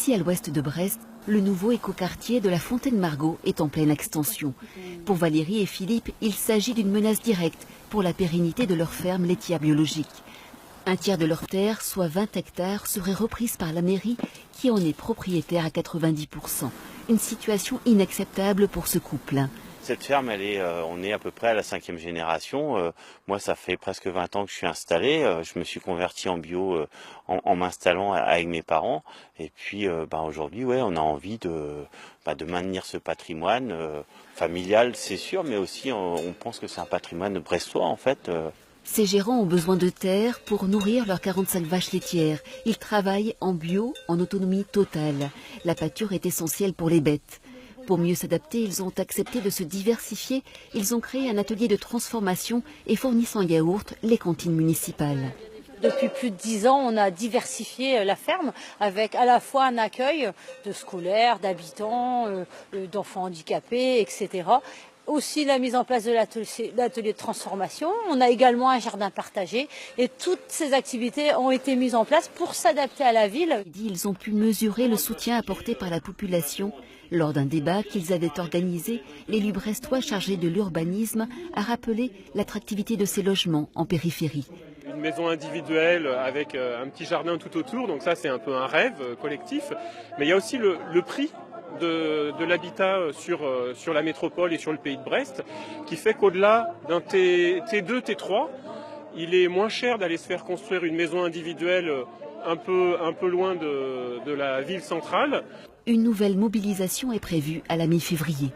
Ici, à l'ouest de Brest, le nouveau écoquartier de la Fontaine-Margot est en pleine extension. Pour Valérie et Philippe, il s'agit d'une menace directe pour la pérennité de leur ferme laitière biologique. Un tiers de leur terre, soit 20 hectares, serait reprise par la mairie qui en est propriétaire à 90%. Une situation inacceptable pour ce couple. Cette ferme, on est à peu près à la 5e génération. Moi, ça fait presque 20 ans que je suis installé. Je me suis converti en bio en m'installant avec mes parents. Et puis, aujourd'hui, ouais, on a envie de maintenir ce patrimoine familial, c'est sûr, mais aussi on pense que c'est un patrimoine brestois, en fait. Ces gérants ont besoin de terre pour nourrir leurs 45 vaches laitières. Ils travaillent en bio, en autonomie totale. La pâture est essentielle pour les bêtes. Pour mieux s'adapter, ils ont accepté de se diversifier. Ils ont créé un atelier de transformation et fournissent en yaourt les cantines municipales. Depuis plus de 10 ans, on a diversifié la ferme avec à la fois un accueil de scolaires, d'habitants, d'enfants handicapés, etc. Aussi la mise en place de l'atelier de transformation. On a également un jardin partagé et toutes ces activités ont été mises en place pour s'adapter à la ville. Ils ont pu mesurer le soutien apporté par la population. Lors d'un débat qu'ils avaient organisé, l'élu brestois chargé de l'urbanisme a rappelé l'attractivité de ces logements en périphérie. Une maison individuelle avec un petit jardin tout autour, donc ça c'est un peu un rêve collectif. Mais il y a aussi le prix de l'habitat sur la métropole et sur le pays de Brest, qui fait qu'au-delà d'un T2, T3, il est moins cher d'aller se faire construire une maison individuelle un peu loin de la ville centrale. Une nouvelle mobilisation est prévue à la mi-février.